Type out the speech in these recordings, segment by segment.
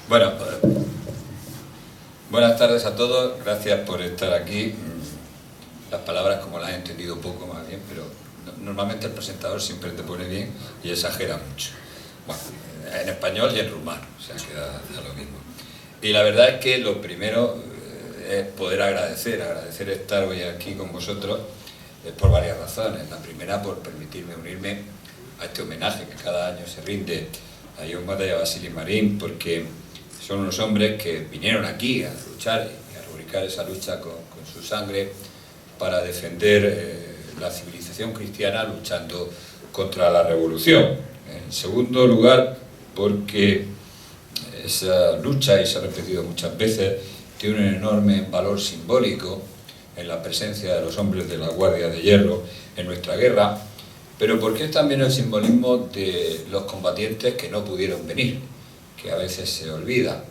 Bueno, buenas tardes a todos, gracias por estar aquí. Las palabras como las he entendido poco más bien, pero normalmente el presentador siempre te pone bien y exagera mucho. Bueno, en español y en rumano, o sea, queda lo mismo. Y la verdad es que lo primero es poder agradecer estar hoy aquí con vosotros por varias razones. La primera, por permitirme unirme a este homenaje que cada año se rinde a Ion Mata y a Vasili Marín, porque son unos hombres que vinieron aquí a luchar y a rubricar esa lucha con su sangre para defender la civilización cristiana luchando contra la revolución. En segundo lugar, porque esa lucha, y se ha repetido muchas veces, tiene un enorme valor simbólico en la presencia de los hombres de la Guardia de Hierro en nuestra guerra, pero porque es también el simbolismo de los combatientes que no pudieron venir, que a veces se olvida,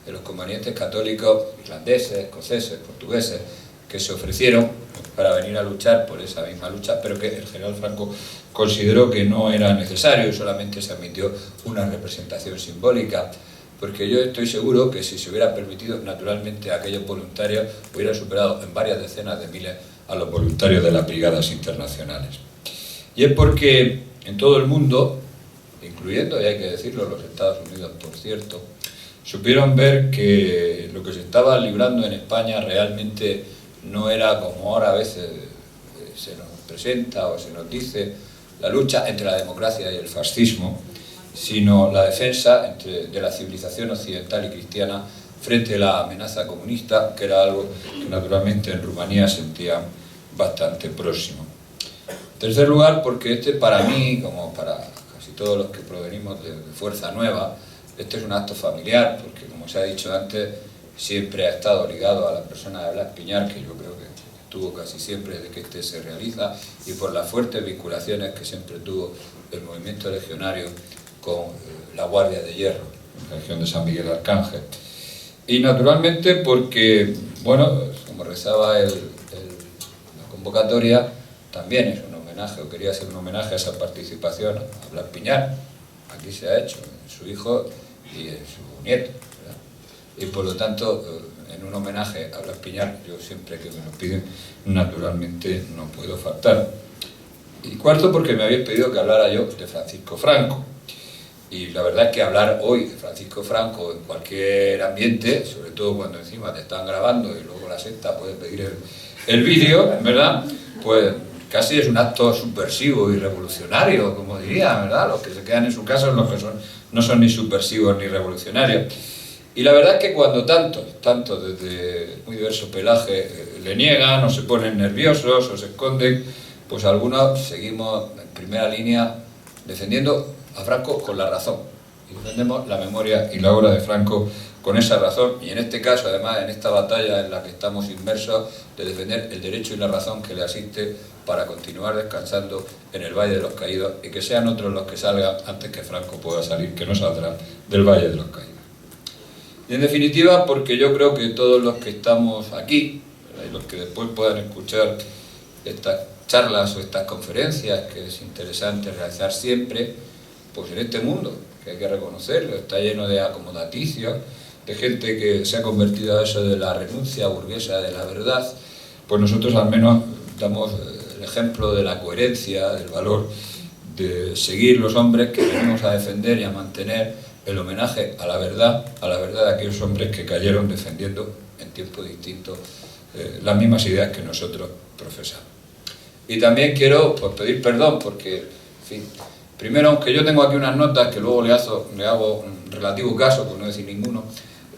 de los combatientes católicos irlandeses, escoceses, portugueses, que se ofrecieron para venir a luchar por esa misma lucha, pero que el general Franco consideró que no era necesario, solamente se admitió una representación simbólica, porque yo estoy seguro que si se hubiera permitido, naturalmente aquellos voluntarios hubieran superado en varias decenas de miles a los voluntarios de las brigadas internacionales. Y es porque en todo el mundo, incluyendo, y hay que decirlo, los Estados Unidos, por cierto, supieron ver que lo que se estaba librando en España realmente no era como ahora a veces se nos presenta o se nos dice, la lucha entre la democracia y el fascismo, sino la defensa de la civilización occidental y cristiana frente a la amenaza comunista, que era algo que naturalmente en Rumanía sentía bastante próximo. En tercer lugar, porque para mí, como para casi todos los que provenimos de Fuerza Nueva, este es un acto familiar, porque como se ha dicho antes, siempre ha estado ligado a la persona de Blas Piñar, que yo creo que tuvo casi siempre desde que este se realiza, y por las fuertes vinculaciones que siempre tuvo el movimiento legionario con la Guardia de Hierro, la región de San Miguel Arcángel. Y naturalmente porque, bueno, como rezaba la convocatoria, también es un homenaje, o quería ser un homenaje a esa participación a Blas Piñar. Aquí se ha hecho, su hijo y su nieto, ¿verdad? Y por lo tanto, en un homenaje a Blas Piñar, yo siempre que me lo piden, naturalmente no puedo faltar. Y cuarto, porque me habéis pedido que hablara yo de Francisco Franco. Y la verdad es que hablar hoy de Francisco Franco en cualquier ambiente, sobre todo cuando encima te están grabando y luego la secta puede pedir el vídeo, ¿verdad? Pues casi es un acto subversivo y revolucionario, como diría, ¿verdad? Los que se quedan en su casa son los que no son ni subversivos ni revolucionarios. Y la verdad es que cuando tantos desde muy diverso pelaje le niegan o se ponen nerviosos o se esconden, pues algunos seguimos en primera línea defendiendo a Franco con la razón. Y defendemos la memoria y la obra de Franco con esa razón, y en este caso, además, en esta batalla en la que estamos inmersos, de defender el derecho y la razón que le asiste para continuar descansando en el Valle de los Caídos y que sean otros los que salgan antes que Franco pueda salir, que no saldrá del Valle de los Caídos. Y en definitiva, porque yo creo que todos los que estamos aquí, y los que después puedan escuchar estas charlas o estas conferencias, que es interesante realizar siempre, pues en este mundo, que hay que reconocerlo, está lleno de acomodaticios, de gente que se ha convertido a eso de la renuncia burguesa de la verdad, pues nosotros al menos damos el ejemplo de la coherencia, del valor de seguir los hombres que venimos a defender y a mantener el homenaje a la verdad de aquellos hombres que cayeron defendiendo en tiempos distintos las mismas ideas que nosotros profesamos. Y también quiero pedir perdón porque, en fin, primero, aunque yo tengo aquí unas notas que luego le hago un relativo caso, por no decir ninguno,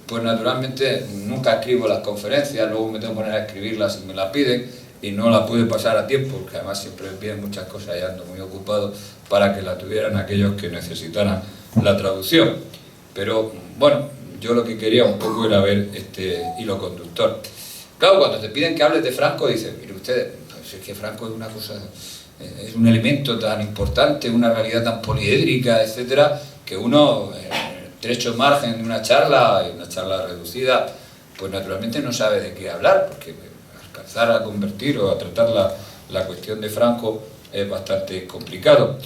pues naturalmente nunca escribo las conferencias, luego me tengo que poner a escribirlas si me las piden y no las pude pasar a tiempo, porque además siempre me piden muchas cosas y ando muy ocupado para que la tuvieran aquellos que necesitaran la traducción. Pero bueno, yo lo que quería un poco era ver este hilo conductor. Claro, cuando te piden que hables de Franco, dicen, mire ustedes, pues es que Franco es una cosa, es un elemento tan importante, una realidad tan poliédrica, etcétera, que uno, en estrecho margen de una charla, y una charla reducida, pues naturalmente no sabe de qué hablar, porque alcanzar a convertir o a tratar la cuestión de Franco es bastante complicado.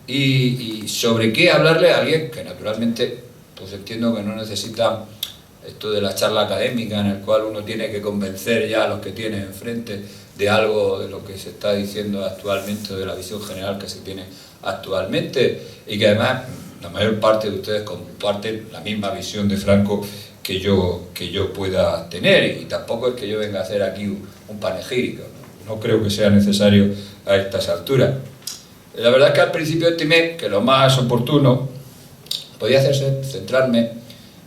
Y sobre qué hablarle a alguien que naturalmente pues entiendo que no necesitan esto de la charla académica en el cual uno tiene que convencer ya a los que tiene enfrente de algo de lo que se está diciendo actualmente, de la visión general que se tiene actualmente, y que además la mayor parte de ustedes comparten la misma visión de Franco que yo pueda tener, y tampoco es que yo venga a hacer aquí un panegírico, no creo que sea necesario a estas alturas. La verdad es que al principio estimé que lo más oportuno podía hacerse centrarme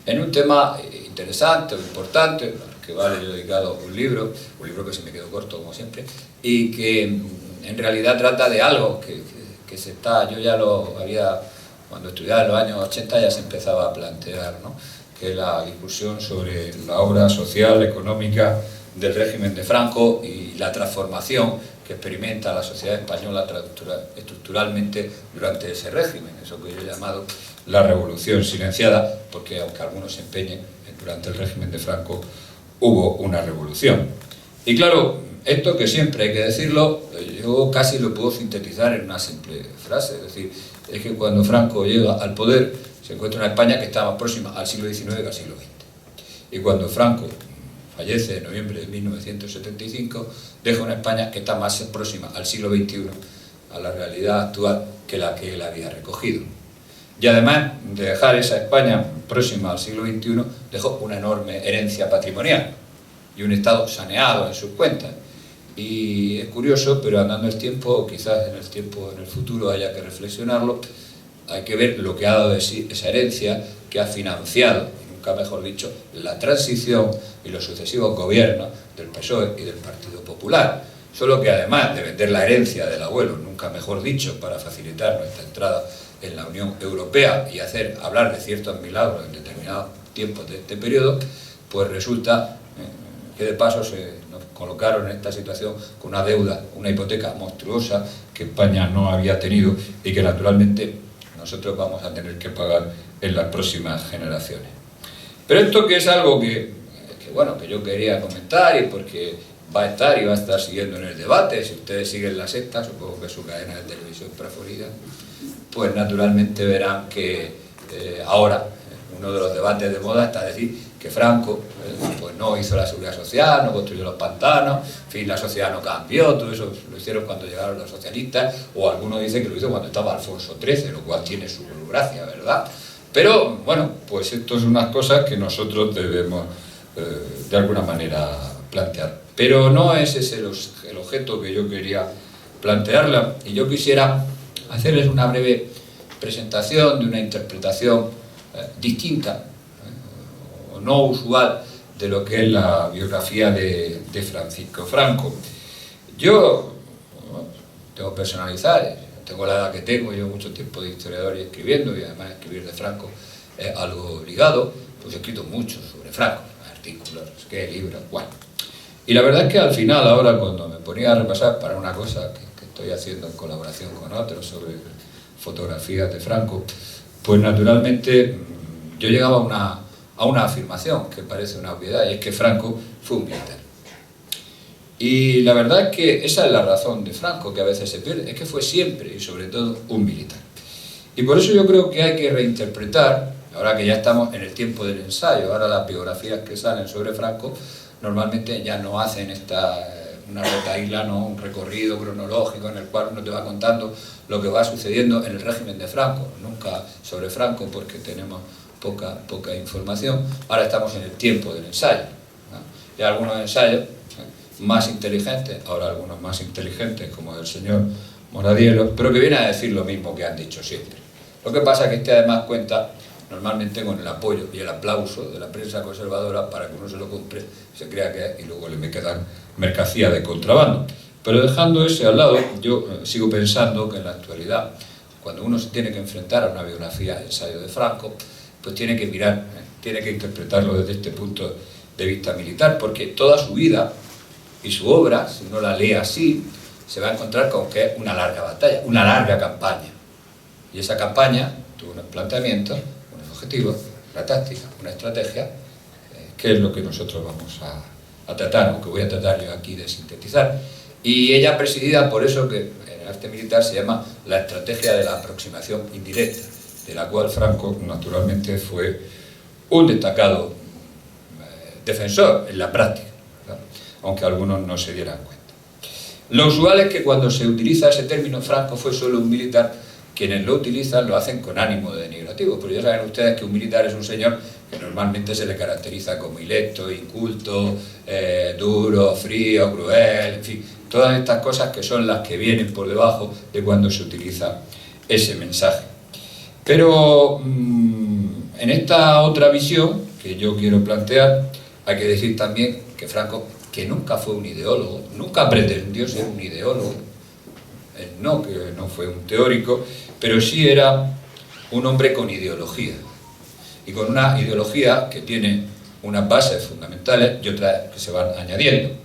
en un tema interesante o importante, al que vale yo dedicado un libro que se me quedó corto como siempre, y que en realidad trata de algo que se está, yo ya lo había, cuando estudiaba en los años 80 ya se empezaba a plantear, ¿no?, que es la discusión sobre la obra social, económica del régimen de Franco y la transformación que experimenta la sociedad española estructuralmente durante ese régimen, eso que yo he llamado la revolución silenciada, porque aunque algunos se empeñen, durante el régimen de Franco hubo una revolución. Y claro, esto que siempre hay que decirlo, yo casi lo puedo sintetizar en una simple frase, es decir, es que cuando Franco llega al poder se encuentra una España que está más próxima al siglo XIX que al siglo XX. Y cuando Franco fallece en noviembre de 1975, deja una España que está más próxima al siglo XXI, a la realidad actual, que la que él había recogido. Y además de dejar esa España próxima al siglo XXI, dejó una enorme herencia patrimonial y un Estado saneado en sus cuentas. Y es curioso, pero andando el tiempo, quizás en el futuro haya que reflexionarlo, hay que ver lo que ha dado de sí esa herencia que ha financiado, nunca mejor dicho, la transición y los sucesivos gobiernos del PSOE y del Partido Popular. Solo que además de vender la herencia del abuelo, nunca mejor dicho, para facilitar nuestra entrada en la Unión Europea y hacer hablar de ciertos milagros en determinados tiempos de este periodo, pues resulta que de paso se nos colocaron en esta situación con una deuda, una hipoteca monstruosa que España no había tenido y que naturalmente nosotros vamos a tener que pagar en las próximas generaciones. Pero esto que es algo que yo quería comentar, y porque va a estar siguiendo en el debate, si ustedes siguen La Sexta, supongo que su cadena de televisión preferida, pues naturalmente verán que ahora uno de los debates de moda está decir que Franco pues no hizo la seguridad social, no construyó los pantanos, en fin, la sociedad no cambió, todo eso lo hicieron cuando llegaron los socialistas, o algunos dicen que lo hizo cuando estaba Alfonso XIII, lo cual tiene su gracia, ¿verdad? Pero, bueno, pues esto es unas cosas que nosotros debemos de alguna manera plantear. Pero no es ese el objeto que yo quería plantearla, y yo quisiera hacerles una breve presentación de una interpretación distinta o no usual de lo que es la biografía de Francisco Franco. Yo tengo que personalizar, tengo la edad que tengo, llevo mucho tiempo de historiador y escribiendo, y además escribir de Franco es algo ligado, pues he escrito mucho sobre Franco, artículos, libros, bueno. Y la verdad es que al final, ahora cuando me ponía a repasar para una cosa que estoy haciendo en colaboración con otros sobre fotografías de Franco, pues naturalmente yo llegaba a una afirmación que parece una obviedad, y es que Franco fue un militar. Y la verdad es que esa es la razón de Franco, que a veces se pierde, es que fue siempre y sobre todo un militar. Y por eso yo creo que hay que reinterpretar, ahora que ya estamos en el tiempo del ensayo, ahora las biografías que salen sobre Franco normalmente ya no hacen una retahíla, ¿no?, un recorrido cronológico en el cual uno te va contando lo que va sucediendo en el régimen de Franco, nunca sobre Franco porque tenemos poca información. Ahora estamos en el tiempo del ensayo, ¿no? Y algunos ensayos más inteligentes, ahora algunos más inteligentes como el señor Moradiello, pero que viene a decir lo mismo que han dicho siempre. Lo que pasa es que este además cuenta normalmente con el apoyo y el aplauso de la prensa conservadora para que uno se lo compre, se crea que es, y luego le quedan mercancía de contrabando. Pero dejando ese al lado, yo sigo pensando que en la actualidad, cuando uno se tiene que enfrentar a una biografía de ensayo de Franco, pues tiene que mirar, tiene que interpretarlo desde este punto de vista militar, porque toda su vida y su obra, si uno la lee así, se va a encontrar con que es una larga batalla, una larga campaña. Y esa campaña tuvo unos planteamientos, unos objetivos, una táctica, una estrategia, que es lo que nosotros vamos a tratar, o que voy a tratar yo aquí de sintetizar. Y ella presidida por eso que en el arte militar se llama la estrategia de la aproximación indirecta. de la cual Franco naturalmente fue un destacado defensor en la práctica, ¿verdad? Aunque algunos no se dieran cuenta. Lo usual es que cuando se utiliza ese término, Franco fue solo un militar. Quienes lo utilizan lo hacen con ánimo de denigrativo, pero ya saben ustedes que un militar es un señor que normalmente se le caracteriza como ilecto, inculto, duro, frío, cruel, en fin, todas estas cosas que son las que vienen por debajo de cuando se utiliza ese mensaje. Pero en esta otra visión que yo quiero plantear, hay que decir también que Franco, que nunca fue un ideólogo, nunca pretendió ser un ideólogo, que no fue un teórico, pero sí era un hombre con ideología, y con una ideología que tiene unas bases fundamentales y otras que se van añadiendo.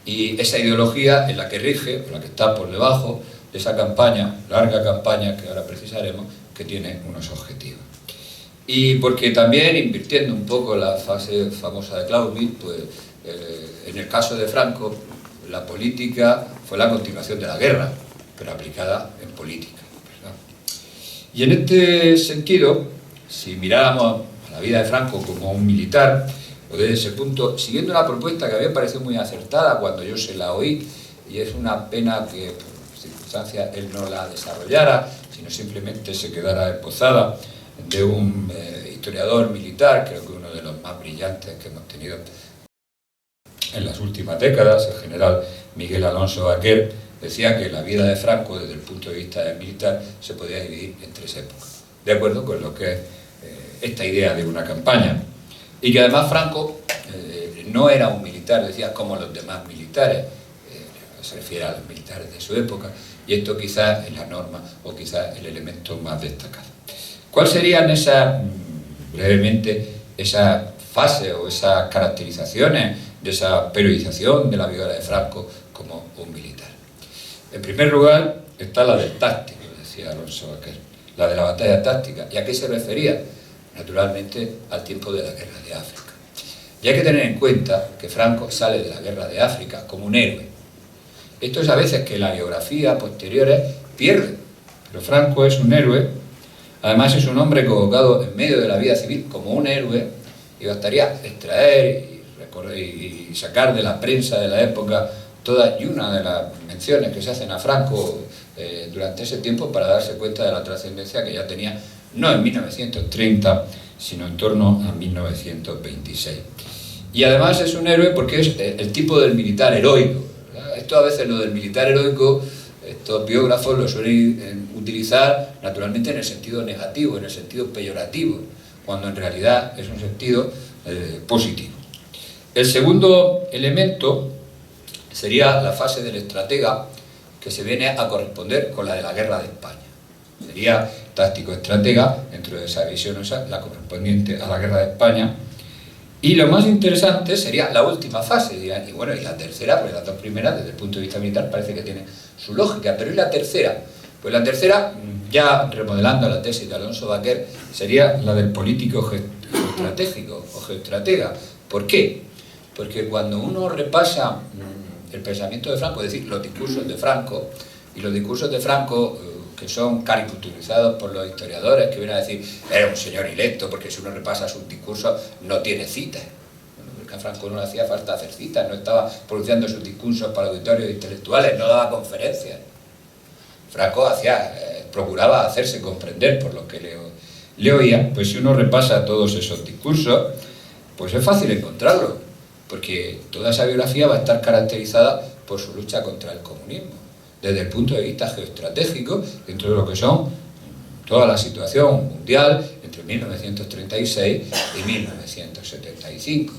Y esa ideología es la que rige, la que está por debajo de esa campaña, larga campaña que ahora precisaremos, que tiene unos objetivos. Y porque también, invirtiendo un poco la fase famosa de Clausewitz, pues en el caso de Franco, la política fue la continuación de la guerra, pero aplicada en política, ¿verdad? Y en este sentido, si miráramos a la vida de Franco como un militar, o desde ese punto, siguiendo una propuesta que a mí me pareció muy acertada cuando yo se la oí, y es una pena que por circunstancias él no la desarrollara, sino simplemente se quedara esbozada, de un historiador militar, creo que uno de los más brillantes que hemos tenido en las últimas décadas, el general Miguel Alonso Vaquer, decía que la vida de Franco, desde el punto de vista del militar, se podía dividir en tres épocas, de acuerdo con lo que es esta idea de una campaña. Y que además Franco no era un militar, decía, como los demás militares, se refiere a los militares de su época, y esto quizás es la norma, o quizás el elemento más destacado. ¿Cuáles serían brevemente, esas fases o esas caracterizaciones de esa periodización de la vida de Franco como un militar? En primer lugar está la del táctico, decía Alonso Vaquer, la de la batalla táctica. ¿Y a qué se refería? Naturalmente al tiempo de la guerra de África. Y hay que tener en cuenta que Franco sale de la guerra de África como un héroe. Esto es a veces que la biografía posteriores pierde, pero Franco es un héroe. Además es un hombre colocado en medio de la vida civil como un héroe, y bastaría extraer y sacar de la prensa de la época todas y una de las menciones que se hacen a Franco durante ese tiempo para darse cuenta de la trascendencia que ya tenía, no en 1930, sino en torno a 1926. Y además es un héroe porque es el tipo del militar heroico, ¿verdad? Esto a veces, lo del militar heroico, estos biógrafos lo suelen utilizar naturalmente en el sentido negativo, en el sentido peyorativo, cuando en realidad es un sentido positivo. El segundo elemento sería la fase del estratega, que se viene a corresponder con la de la guerra de España. Sería táctico-estratega, dentro de esa visión, la correspondiente a la guerra de España. Y lo más interesante sería la última fase, dirán, y bueno, y la tercera, porque las dos primeras, desde el punto de vista militar, parece que tienen su lógica, pero ¿y la tercera? Pues la tercera, ya remodelando la tesis de Alonso Vaquer, sería la del político geoestratégico o geoestratega. ¿Por qué? Porque cuando uno repasa el pensamiento de Franco, es decir, los discursos de Franco, y los discursos de Franco que son caricaturizados por los historiadores, que vienen a decir, era un señor ilecto, porque si uno repasa sus discursos no tiene citas. Bueno, porque a Franco no le hacía falta hacer citas, no estaba pronunciando sus discursos para auditorios intelectuales, no daba conferencias. Franco procuraba hacerse comprender por lo que le oía. Pues si uno repasa todos esos discursos, pues es fácil encontrarlo, porque toda esa biografía va a estar caracterizada por su lucha contra el comunismo, desde el punto de vista geoestratégico, dentro de lo que son toda la situación mundial entre 1936 y 1975.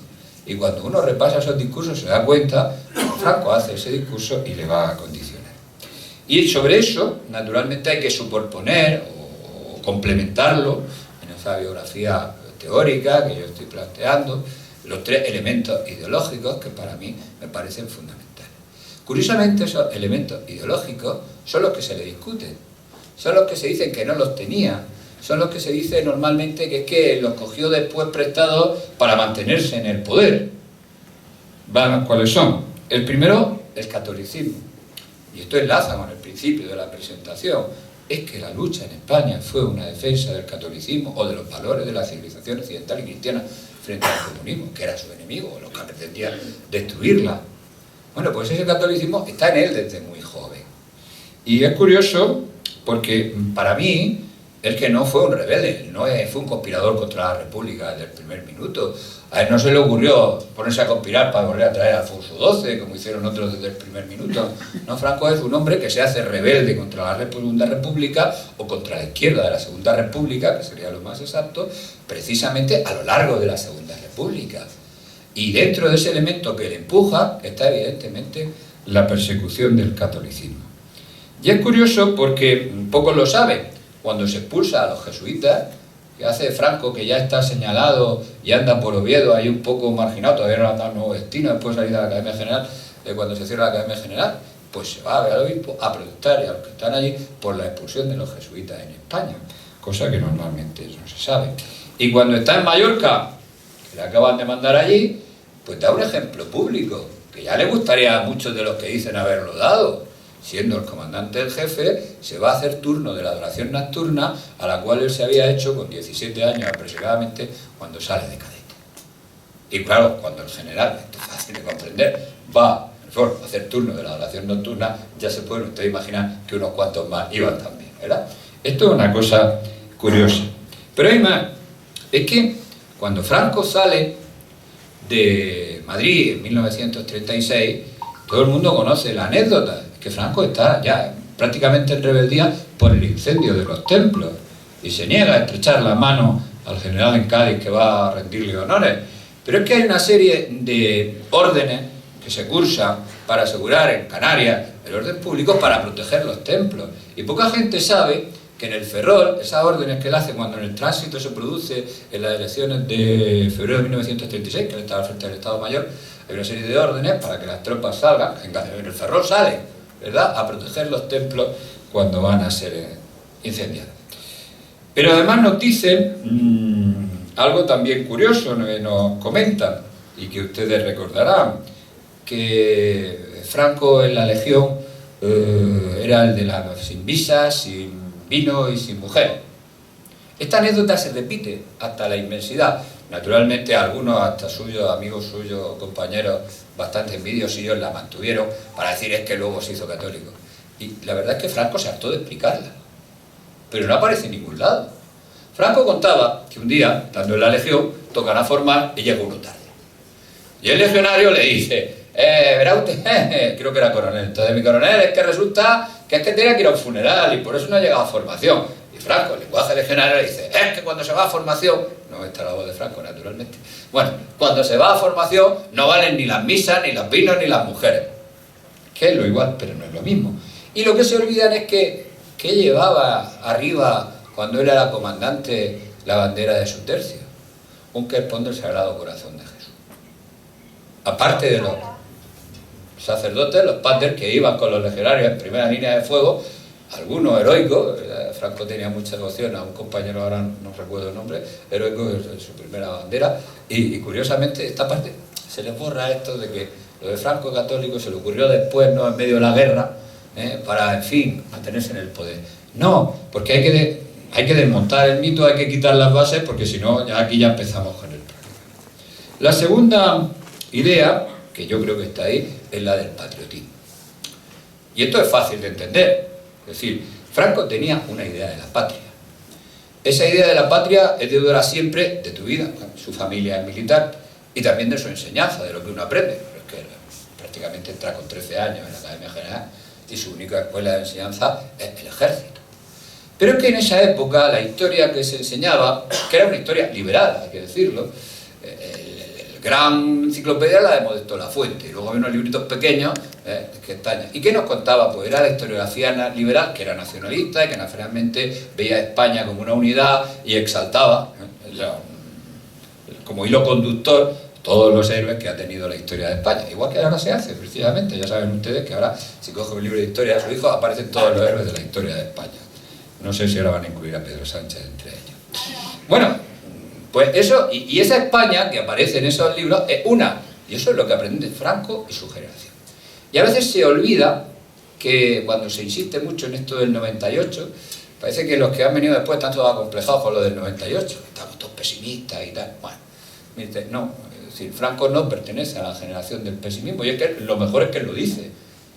Y cuando uno repasa esos discursos se da cuenta que Franco hace ese discurso y le va a condicionar. Y sobre eso, naturalmente, hay que superponer o complementarlo en esa biografía teórica que yo estoy planteando, los tres elementos ideológicos que para mí me parecen fundamentales. Curiosamente, esos elementos ideológicos son los que se le discuten, son los que se dicen que no los tenía, son los que se dice normalmente que es que los cogió después prestados para mantenerse en el poder. ¿Cuáles son? El primero, el catolicismo. Y esto enlaza con el principio de la presentación. es que la lucha en España fue una defensa del catolicismo o de los valores de la civilización occidental y cristiana frente al comunismo, que era su enemigo, los que pretendían destruirla. Bueno, pues ese catolicismo está en él desde muy joven. Y es curioso porque para mí, él que no fue un rebelde, no fue un conspirador contra la República desde el primer minuto. A él no se le ocurrió ponerse a conspirar para volver a traer a Alfonso XII, como hicieron otros desde el primer minuto. No, Franco es un hombre que se hace rebelde contra la Segunda República o contra la izquierda de la Segunda República, que sería lo más exacto, precisamente a lo largo de la Segunda República. Y dentro de ese elemento que le empuja está evidentemente la persecución del catolicismo. Y es curioso porque pocos lo saben. Cuando se expulsa a los jesuitas, que hace Franco, que ya está señalado y anda por Oviedo ahí un poco marginado, todavía no ha dado nuevo destino después de salir de la Academia General, cuando se cierra la Academia General, pues se va a ver al obispo a protestar y a los que están allí por la expulsión de los jesuitas en España, cosa que normalmente no se sabe. Y cuando está en Mallorca, que le acaban de mandar allí, pues da un ejemplo público, que ya le gustaría a muchos de los que dicen haberlo dado. Siendo el comandante el jefe, se va a hacer turno de la adoración nocturna, a la cual él se había hecho con 17 años aproximadamente cuando sale de cadete. Y claro, cuando el general, esto es fácil de comprender, va a hacer turno de la adoración nocturna, ya se pueden ustedes imaginar que unos cuantos más iban también, ¿verdad? Esto es una cosa curiosa. Pero hay más, es que cuando Franco sale de Madrid en 1936, todo el mundo conoce la anécdota, que Franco está ya prácticamente en rebeldía por el incendio de los templos y se niega a estrechar la mano al general en Cádiz que va a rendirle honores. Pero es que hay una serie de órdenes que se cursan para asegurar en Canarias el orden público para proteger los templos. Y poca gente sabe que en el Ferrol, esas órdenes que él hace cuando en el tránsito se produce en las elecciones de febrero de 1936, que él estaba al frente del Estado Mayor, hay una serie de órdenes para que las tropas salgan, en el Ferrol salen, ¿verdad?, a proteger los templos cuando van a ser incendiados. Pero además nos dicen algo también curioso, nos comentan, y que ustedes recordarán, que Franco en la Legión era el de las sin visas, sin vino y sin mujer. Esta anécdota se repite hasta la inmensidad. Naturalmente algunos, hasta suyos, amigos suyos, compañeros, bastante envidiosillos la mantuvieron para decir es que luego se hizo católico. Y la verdad es que Franco se hartó de explicarla, pero no aparece en ningún lado. Franco contaba que un día, estando en la Legión, tocan a formar y llega uno tarde. Y el legionario le dice, verá usted, creo que era coronel, entonces mi coronel, es que resulta que es que tenía que ir a un funeral y por eso no ha llegado a formación. Y Franco, el lenguaje legionario, le dice, es que cuando se va a formación, no está la voz de Franco naturalmente, bueno, cuando se va a formación no valen ni las misas, ni los vinos, ni las mujeres. Que es lo igual, pero no es lo mismo. Y lo que se olvidan es que llevaba arriba, cuando él era comandante, la bandera de su tercio, un querpón del Sagrado Corazón de Jesús. Aparte de los sacerdotes, los padres que iban con los legionarios en primera línea de fuego, algunos heroicos, Franco tenía mucha devoción a un compañero, ahora no recuerdo el nombre, heroico en su primera bandera, y curiosamente esta parte se les borra esto de que lo de Franco católico se le ocurrió después, no en medio de la guerra, para, en fin, mantenerse en el poder. No, porque hay que desmontar el mito, hay que quitar las bases, porque si no, aquí ya empezamos con el problema. La segunda idea, que yo creo que está ahí, es la del patriotismo. Y esto es fácil de entender. Es decir, Franco tenía una idea de la patria. Esa idea de la patria es deudora siempre de tu vida. Su familia es militar y también de su enseñanza, de lo que uno aprende. Pero es que prácticamente entra con 13 años en la Academia General y su única escuela de enseñanza es el ejército. Pero es que en esa época la historia que se enseñaba, que era una historia liberal, hay que decirlo, gran enciclopedia la de Modesto Lafuente, y luego había unos libritos pequeños que están. ¿Y qué nos contaba? Pues era la historiografía liberal, que era nacionalista y que naturalmente veía a España como una unidad y exaltaba como hilo conductor todos los héroes que ha tenido la historia de España. Igual que ahora se hace, precisamente, ya saben ustedes que ahora si cogen un libro de historia de su hijo aparecen todos los héroes de la historia de España. No sé si ahora van a incluir a Pedro Sánchez entre ellos. Bueno, pues eso, y esa España que aparece en esos libros es una, y eso es lo que aprende Franco y su generación. Y a veces se olvida que cuando se insiste mucho en esto del 98, Parece que los que han venido después están todos acomplejados con lo del 98, estamos todos pesimistas y tal. Bueno, dice, no, es decir, Franco no pertenece a la generación del pesimismo, y es que lo mejor es que él lo dice.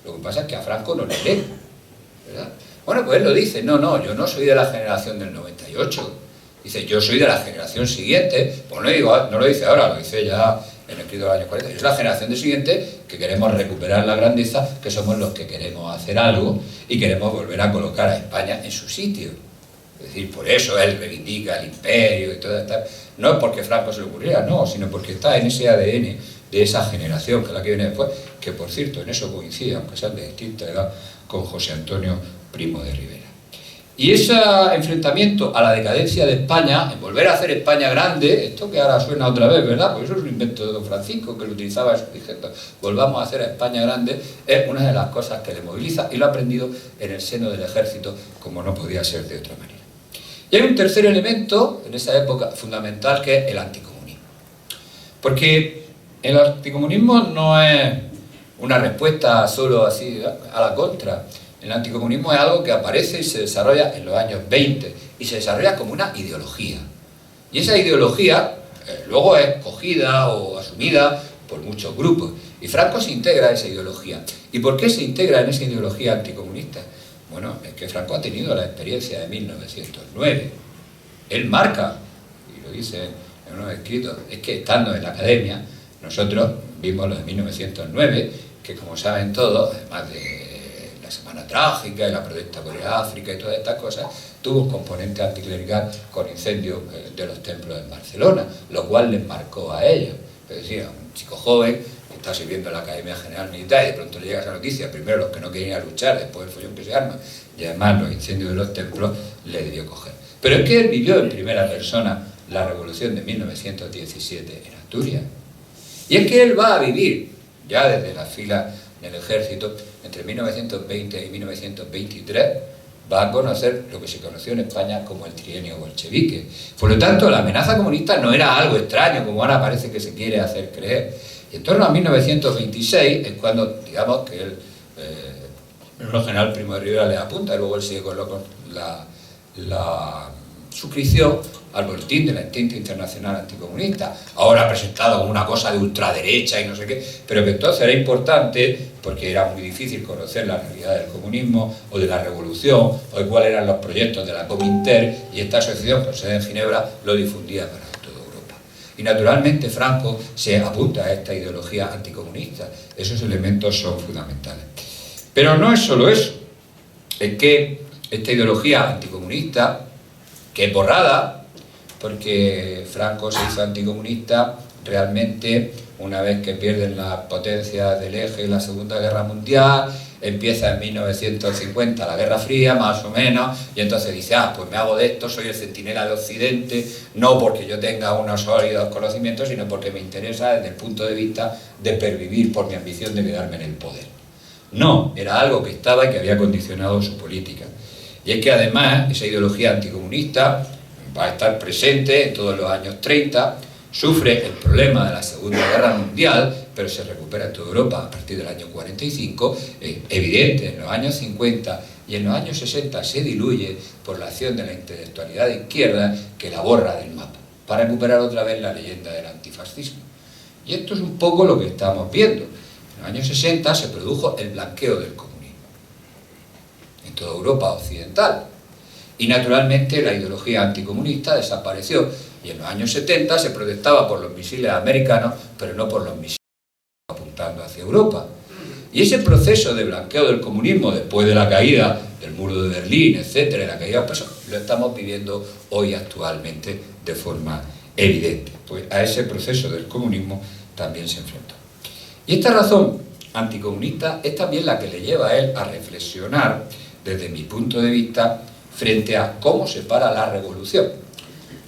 Lo que pasa es que a Franco no le lee, ¿verdad? Bueno, pues él lo dice, no, yo no soy de la generación del 98. Dice, yo soy de la generación siguiente, pues no lo dice ahora, lo dice ya en el escrito de los años 40. Yo soy la generación del siguiente que queremos recuperar la grandeza, que somos los que queremos hacer algo y queremos volver a colocar a España en su sitio. Es decir, por eso él reivindica el imperio y todo esto. No es porque Franco se le ocurriera, no, sino porque está en ese ADN de esa generación, que es la que viene después, que por cierto, en eso coincide, aunque sean de distinta edad, con José Antonio Primo de Rivera. Y ese enfrentamiento a la decadencia de España, en volver a hacer España grande, esto que ahora suena otra vez, ¿verdad? Porque eso es un invento de don Francisco, que lo utilizaba ese objeto, volvamos a hacer a España grande, es una de las cosas que le moviliza, y lo ha aprendido en el seno del ejército, como no podía ser de otra manera. Y hay un tercer elemento, en esa época, fundamental, que es el anticomunismo. Porque el anticomunismo no es una respuesta solo así a la contra. El anticomunismo es algo que aparece y se desarrolla en los años 20 y se desarrolla como una ideología. Y esa ideología luego es cogida o asumida por muchos grupos. Y Franco se integra a esa ideología. ¿Y por qué se integra en esa ideología anticomunista? Bueno, es que Franco ha tenido la experiencia de 1909. Él marca, y lo dice en unos escritos, es que estando en la academia, nosotros vimos lo de 1909, que como saben todos, además de la Semana Trágica y la protesta por África y todas estas cosas, tuvo un componente anticlerical con incendios de los templos en Barcelona, lo cual les marcó a ellos. Es decir, un chico joven que está sirviendo en la Academia General Militar y de pronto le llega esa noticia, primero los que no querían ir a luchar, después el follón que se arma, y además los incendios de los templos le debió coger. Pero es que él vivió en primera persona la revolución de 1917 en Asturias. Y es que él va a vivir, ya desde la fila del ejército, entre 1920 y 1923, va a conocer lo que se conoció en España como el trienio bolchevique. Por lo tanto, la amenaza comunista no era algo extraño, como ahora parece que se quiere hacer creer. Y en torno a 1926 es cuando, digamos, que el general Primo de Rivera le apunta, y luego él sigue con la suscripción al boletín de la Entente Internacional Anticomunista, ahora presentado como una cosa de ultraderecha y no sé qué, pero que entonces era importante porque era muy difícil conocer la realidad del comunismo o de la revolución o de cuáles eran los proyectos de la Cominter, y esta asociación, con sede en Ginebra, lo difundía para toda Europa. Y naturalmente Franco se apunta a esta ideología anticomunista. Esos elementos son fundamentales. Pero no es solo eso, es que esta ideología anticomunista, que es borrada, porque Franco se hizo anticomunista realmente una vez que pierden las potencias del eje en la Segunda Guerra Mundial, empieza en 1950 la Guerra Fría, más o menos, y entonces dice, pues me hago de esto, soy el centinela de Occidente, no porque yo tenga unos sólidos conocimientos, sino porque me interesa desde el punto de vista de pervivir por mi ambición de quedarme en el poder. No, era algo que estaba y que había condicionado su política. Y es que además esa ideología anticomunista va a estar presente en todos los años 30, sufre el problema de la Segunda Guerra Mundial, pero se recupera en toda Europa a partir del año 45, evidente en los años 50 y en los años 60 se diluye por la acción de la intelectualidad de izquierda que la borra del mapa, para recuperar otra vez la leyenda del antifascismo. Y esto es un poco lo que estamos viendo. En los años 60 se produjo el blanqueo del comunismo en toda Europa occidental. Y naturalmente la ideología anticomunista desapareció, y en los años 70 se protestaba por los misiles americanos, pero no por los misiles apuntando hacia Europa. Y ese proceso de blanqueo del comunismo, después de la caída del muro de Berlín, etcétera, y la caída de personas, lo estamos viviendo hoy actualmente de forma evidente. Pues a ese proceso del comunismo también se enfrentó. Y esta razón anticomunista es también la que le lleva a él a reflexionar, desde mi punto de vista, frente a cómo se para la revolución.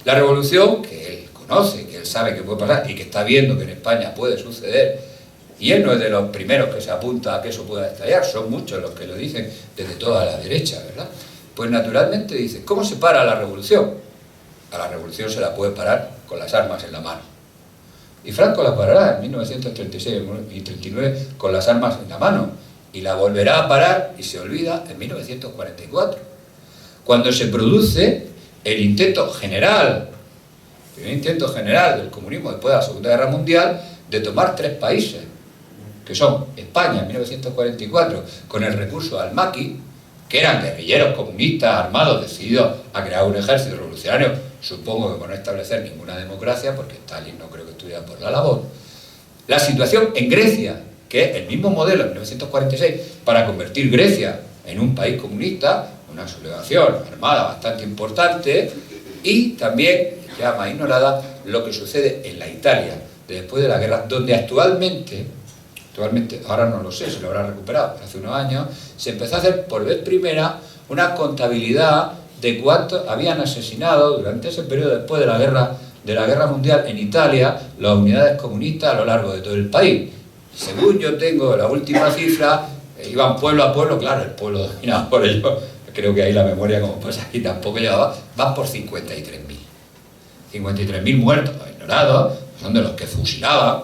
La revolución que él conoce, que él sabe que puede pasar y que está viendo que en España puede suceder, y él no es de los primeros que se apunta a que eso pueda estallar, son muchos los que lo dicen desde toda la derecha, ¿verdad? Pues naturalmente dice, ¿cómo se para la revolución? A la revolución se la puede parar con las armas en la mano. Y Franco la parará en 1936 y 39 con las armas en la mano, y la volverá a parar, y se olvida, en 1944. cuando se produce el intento general, del comunismo después de la Segunda Guerra Mundial, de tomar 3 países, que son España en 1944, con el recurso al maquis, que eran guerrilleros comunistas armados decididos a crear un ejército revolucionario, supongo que por no establecer ninguna democracia, porque Stalin no creo que estuviera por la labor. La situación en Grecia, que es el mismo modelo en 1946, para convertir Grecia en un país comunista, una sublevación armada bastante importante, y también, ya más ignorada, lo que sucede en la Italia después de la guerra, donde actualmente, ahora no lo sé, se lo habrá recuperado, pero hace unos años, se empezó a hacer por vez primera una contabilidad de cuántos habían asesinado durante ese periodo después de la guerra mundial en Italia las unidades comunistas a lo largo de todo el país. Según yo tengo la última cifra, iban pueblo a pueblo, claro, el pueblo dominado por ellos, creo que ahí la memoria, como pasa aquí, tampoco llevaba, van por 53.000. 53.000 muertos, ignorados, son de los que fusilaban,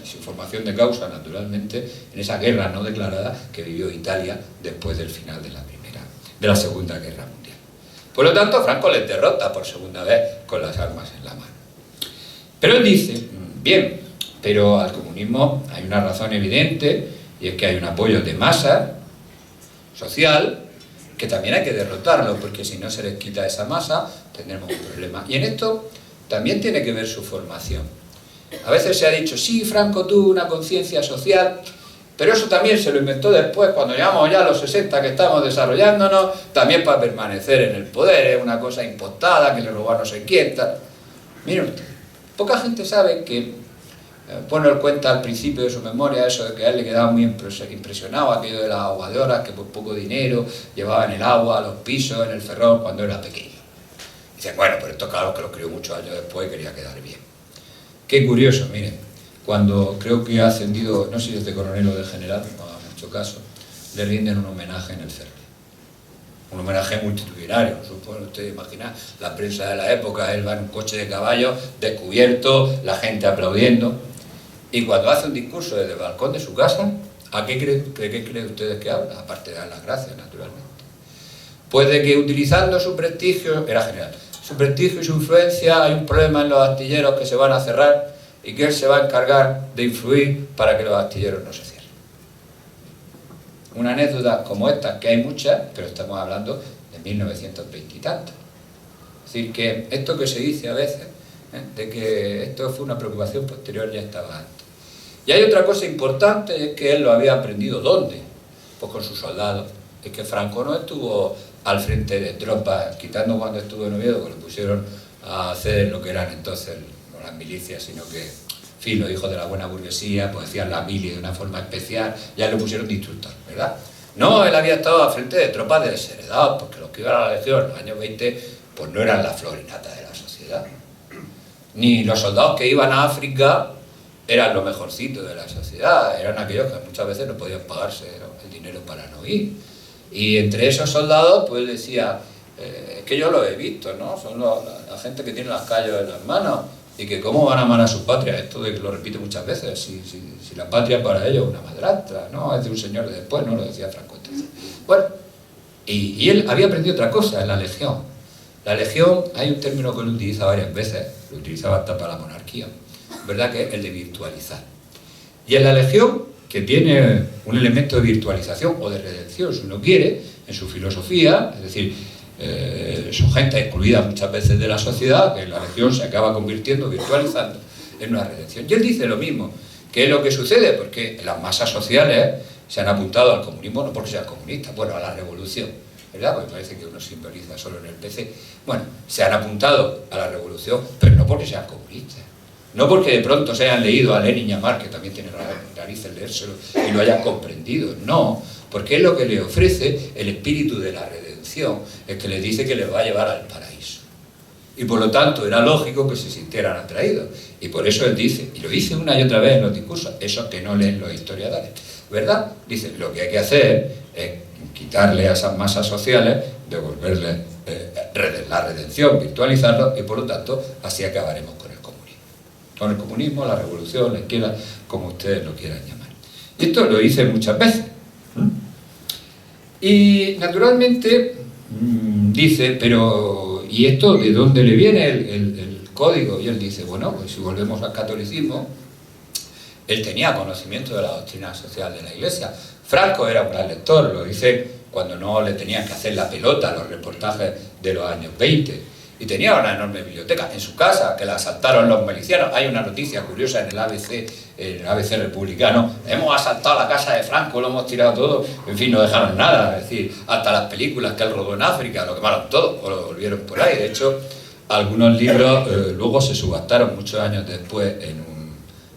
sin formación de causa, naturalmente, en esa guerra no declarada que vivió Italia después del final de la Segunda Guerra Mundial. Por lo tanto, Franco les derrota por segunda vez con las armas en la mano. Pero él dice, bien, pero al comunismo hay una razón evidente, y es que hay un apoyo de masa social, que también hay que derrotarlo, porque si no se les quita esa masa, tendremos un problema. Y en esto también tiene que ver su formación. A veces se ha dicho, sí, Franco tuvo una conciencia social, pero eso también se lo inventó después, cuando llegamos ya a los 60 que estamos desarrollándonos, también para permanecer en el poder, es una cosa impostada, que le robó a no sé quién, tal. Miren usted, poca gente sabe que, bueno, él cuenta al principio de su memoria eso de que a él le quedaba muy impresionado aquello de las aguadoras, que por poco dinero llevaban el agua a los pisos en el Ferrol cuando era pequeño. Dicen, bueno, pero esto claro que lo crió muchos años después y quería quedar bien. Qué curioso, miren, cuando creo que ha ascendido, no sé si es de coronel o de general, no haga mucho caso, le rinden un homenaje en el Cerro. Un homenaje multitudinario, supongo usted imaginar, la prensa de la época, él va en un coche de caballo, descubierto, la gente aplaudiendo, y cuando hace un discurso desde el balcón de su casa, ¿de qué creen ustedes que habla? Aparte de dar las gracias, naturalmente. Pues de que utilizando su prestigio, era general, su prestigio y su influencia, hay un problema en los astilleros que se van a cerrar y que él se va a encargar de influir para que los astilleros no se cierren. Una anécdota como esta, que hay muchas, pero estamos hablando de 1920 y tantos. Es decir, que esto que se dice a veces, de que esto fue una preocupación posterior, ya estaba antes. Y hay otra cosa importante, y es que él lo había aprendido, ¿dónde? Pues con sus soldados. Es que Franco no estuvo al frente de tropas, quitando cuando estuvo en Oviedo, que lo pusieron a hacer lo que eran entonces no las milicias, sino que, en fin, los hijos de la buena burguesía, pues hacían la mili de una forma especial, ya lo pusieron de instructor, ¿verdad? No, él había estado al frente de tropas de desheredados, porque los que iban a la legión en los años 20, pues no eran la flor y nata de la sociedad. Ni los soldados que iban a África eran lo mejorcito de la sociedad, eran aquellos que muchas veces no podían pagarse el dinero para no ir. Y entre esos soldados, pues decía, es que yo lo he visto, ¿no? Son la gente que tiene las callos en las manos y que cómo van a amar a su patria. Esto de que lo repite muchas veces, si la patria para ellos es una madrastra, ¿no? Es de un señor de después, ¿no? Lo decía Franco entonces. Bueno, y él había aprendido otra cosa en la Legión. La Legión, hay un término que él utiliza varias veces, lo utilizaba hasta para la monarquía, ¿verdad? Que es el de virtualizar. Y en la Legión, que tiene un elemento de virtualización o de redención, si uno quiere, en su filosofía, es decir, son gente excluida muchas veces de la sociedad, que la Legión se acaba convirtiendo, virtualizando, en una redención. Y él dice lo mismo, ¿qué es lo que sucede? Porque las masas sociales se han apuntado al comunismo, no porque sean comunistas, bueno, a la revolución, ¿verdad? Porque parece que uno simboliza solo en el PC. Bueno, se han apuntado a la revolución, pero no porque sean comunistas. No porque de pronto se hayan leído a Lenin y a Marx, que también tienen narices leérselo, y lo hayan comprendido. No, porque es lo que le ofrece el espíritu de la redención, es que les dice que les va a llevar al paraíso. Y por lo tanto era lógico que se sintieran atraídos. Y por eso él dice, y lo dice una y otra vez en los discursos, esos que no leen los historiadores, ¿verdad? Dice, lo que hay que hacer es quitarle a esas masas sociales, devolverle la redención, virtualizarlo, y por lo tanto así acabaremos con el comunismo, la revolución, la izquierda, como ustedes lo quieran llamar. Y esto lo hice muchas veces. Y naturalmente, dice, pero ¿y esto de dónde le viene el código? Y él dice, bueno, pues si volvemos al catolicismo, él tenía conocimiento de la doctrina social de la Iglesia. Franco era un gran lector, lo dice cuando no le tenían que hacer la pelota a los reportajes de los años 20. Y tenía una enorme biblioteca en su casa, que la asaltaron los milicianos. Hay una noticia curiosa en el ABC republicano. Hemos asaltado la casa de Franco, lo hemos tirado todo. En fin, no dejaron nada. Es decir, hasta las películas que él rodó en África, lo quemaron todo, o lo volvieron por ahí. De hecho, algunos libros luego se subastaron muchos años después en un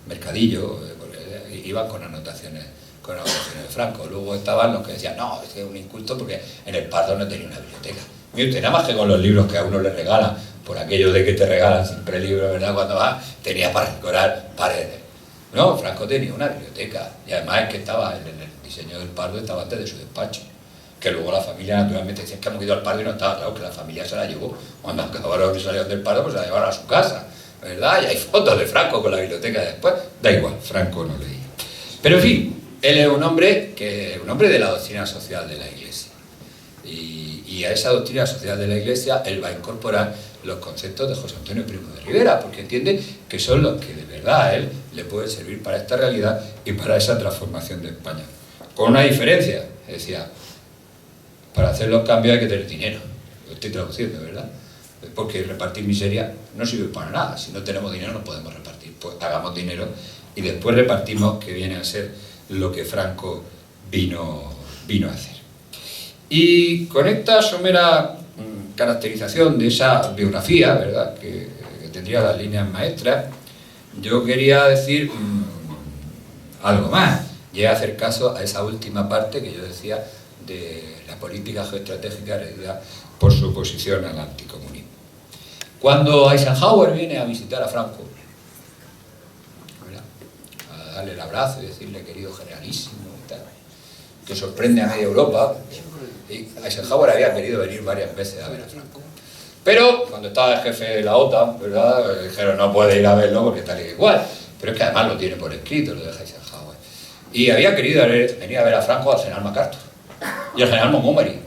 mercadillo, porque iban con anotaciones de Franco. Luego estaban los que decían, no, es que es un inculto porque en el Pardo no tenía una biblioteca. Mire usted, nada más que con los libros que a uno le regalan, por aquello de que te regalan siempre libros, ¿verdad? Cuando vas, tenía para decorar paredes. No, Franco tenía una biblioteca, y además es que estaba en el diseño del Pardo, estaba antes de su despacho. Que luego la familia, naturalmente, decía que hemos ido al Pardo y no estaba, claro, que la familia se la llevó. Cuando acabaron de salir del Pardo, pues se la llevaron a su casa, ¿verdad? Y hay fotos de Franco con la biblioteca después. Da igual, Franco no leía. Pero en fin, él es un hombre de la doctrina social de la Iglesia. Y a esa doctrina social de la Iglesia él va a incorporar los conceptos de José Antonio Primo de Rivera, porque entiende que son los que de verdad a él le pueden servir para esta realidad y para esa transformación de España. Con una diferencia, decía, para hacer los cambios hay que tener dinero. Lo estoy traduciendo, ¿verdad? Porque repartir miseria no sirve para nada. Si no tenemos dinero no podemos repartir. Pues hagamos dinero y después repartimos, que viene a ser lo que Franco vino a hacer. Y con esta somera caracterización de esa biografía, ¿verdad?, que tendría las líneas maestras, yo quería decir algo más. Llegué a hacer caso a esa última parte que yo decía de la política geoestratégica heredada por su oposición al anticomunismo. Cuando Eisenhower viene a visitar a Franco, ¿verdad?, a darle el abrazo y decirle querido generalísimo y tal, que sorprende a media Europa, y Eisenhower había querido venir varias veces a ver a Franco. Pero cuando estaba el jefe de la OTAN, ¿verdad?, dijeron no puede ir a verlo porque tal y igual. Pero es que además lo tiene por escrito, lo de Eisenhower. Y había querido venir a ver a Franco al general MacArthur y al general Montgomery.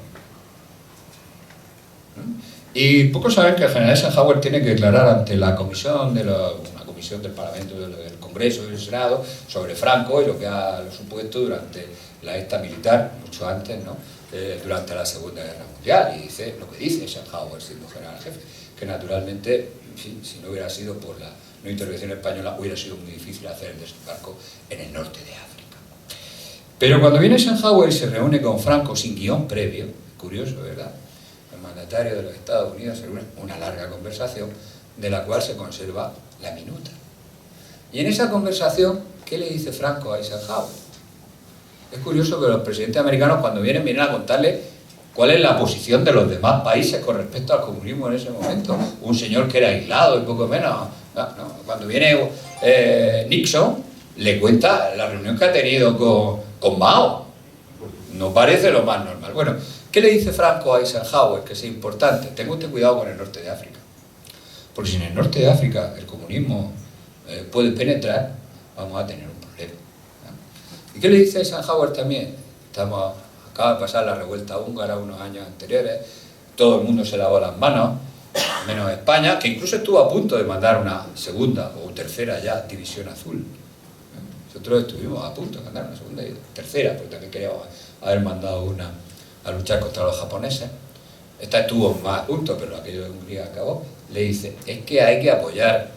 Y pocos saben que el general Eisenhower tiene que declarar ante la comisión una comisión del Parlamento, del Congreso y del Senado sobre Franco y lo que ha supuesto durante la gesta militar, mucho antes, ¿no?, durante la Segunda Guerra Mundial. Y dice lo que dice Eisenhower siendo general jefe, que naturalmente, si no hubiera sido por la no intervención española, hubiera sido muy difícil hacer el desembarco en el norte de África. Pero cuando viene Eisenhower y se reúne con Franco sin guión previo, curioso, ¿verdad?, el mandatario de los Estados Unidos se reúne una larga conversación de la cual se conserva la minuta. Y en esa conversación, ¿qué le dice Franco a Eisenhower? Es curioso que los presidentes americanos cuando vienen a contarle cuál es la posición de los demás países con respecto al comunismo en ese momento. Un señor que era aislado y poco menos. No. Cuando viene Nixon, le cuenta la reunión que ha tenido con Mao. No parece lo más normal. Bueno, ¿qué le dice Franco a Eisenhower? Que es importante. Tenga usted cuidado con el norte de África. Porque si en el norte de África el comunismo puede penetrar, vamos a tener un problema. ¿Y qué le dice Eisenhower también? Acaba de pasar la revuelta húngara unos años anteriores, todo el mundo se lavó las manos, menos España, que incluso estuvo a punto de mandar una segunda o tercera ya división azul. Nosotros estuvimos a punto de mandar una segunda y tercera, porque también queríamos haber mandado una a luchar contra los japoneses. Esta estuvo más a punto, pero aquello de Hungría acabó. Le dice, es que hay que apoyar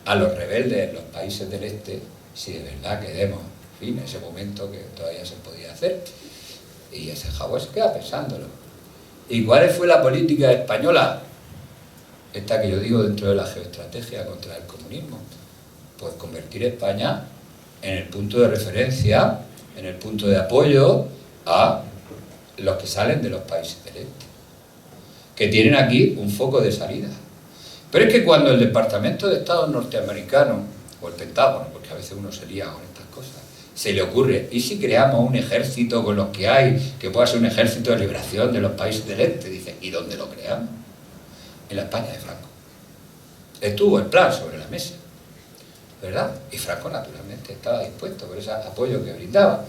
a los rebeldes en los países del este si de verdad queremos, en fin, ese momento que todavía se podía hacer. Y Eisenhower se queda pensándolo. ¿Y cuál fue la política española? Esta que yo digo dentro de la geoestrategia contra el comunismo. Pues convertir España en el punto de referencia, en el punto de apoyo a los que salen de los países del este, que tienen aquí un foco de salida. Pero es que cuando el Departamento de Estado norteamericano, o el Pentágono, porque a veces uno se lía con estas cosas, se le ocurre, ¿y si creamos un ejército con los que hay, que pueda ser un ejército de liberación de los países del este? Dice, ¿y dónde lo creamos? En la España de Franco. Estuvo el plan sobre la mesa, ¿verdad? Y Franco naturalmente estaba dispuesto por ese apoyo que brindaba.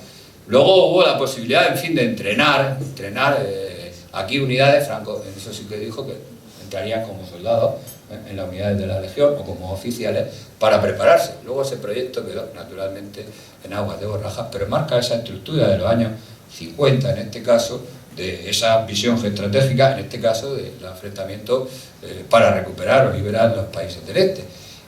Luego hubo la posibilidad, en fin, de entrenar Aquí unidades, Franco, en eso sí que dijo que entrarían como soldados en las unidades de la Legión o como oficiales para prepararse. Luego ese proyecto quedó naturalmente en aguas de borrajas, pero marca esa estructura de los años 50 en este caso, de esa visión geoestratégica, en este caso del enfrentamiento para recuperar o liberar los países del este.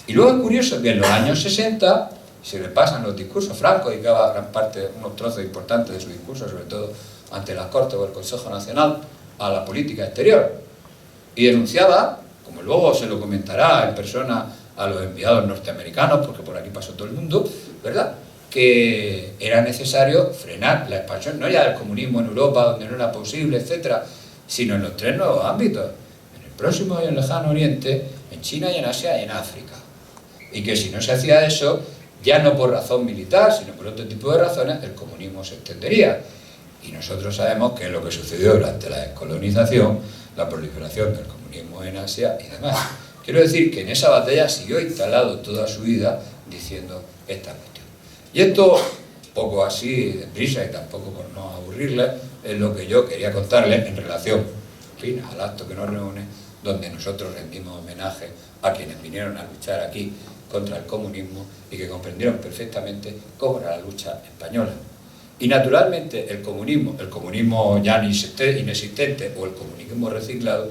Y luego es curioso que en los años 60 se repasan los discursos. Franco dedicaba gran parte, unos trozos importantes de su discurso, sobre todo ante las Cortes o el Consejo Nacional, a la política exterior. Y denunciaba, como luego se lo comentará en persona a los enviados norteamericanos, porque por aquí pasó todo el mundo, ¿verdad?, que era necesario frenar la expansión, no ya del comunismo en Europa, donde no era posible, etcétera, sino en los tres nuevos ámbitos, en el próximo y en el lejano Oriente, en China y en Asia y en África. Y que si no se hacía eso, ya no por razón militar, sino por otro tipo de razones, el comunismo se extendería. Y nosotros sabemos que es lo que sucedió durante la descolonización, la proliferación del comunismo en Asia y demás. Quiero decir que en esa batalla siguió instalado toda su vida diciendo esta cuestión. Y esto, poco así de prisa y tampoco por no aburrirles, es lo que yo quería contarles en relación, en fin, al acto que nos reúne, donde nosotros rendimos homenaje a quienes vinieron a luchar aquí contra el comunismo y que comprendieron perfectamente cómo era la lucha española. Y naturalmente el comunismo ya inexistente o el comunismo reciclado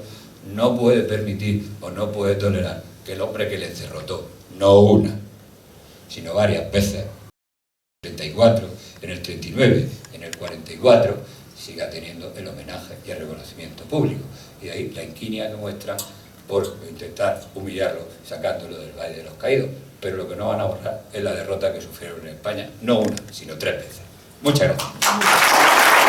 no puede permitir o no puede tolerar que el hombre que les derrotó, no una, sino varias veces, en el 34, en el 39, en el 44, siga teniendo el homenaje y el reconocimiento público. Y de ahí la inquinia que muestra por intentar humillarlo, sacándolo del Valle de los Caídos. Pero lo que no van a borrar es la derrota que sufrieron en España, no una, sino 3 veces. Muchas gracias.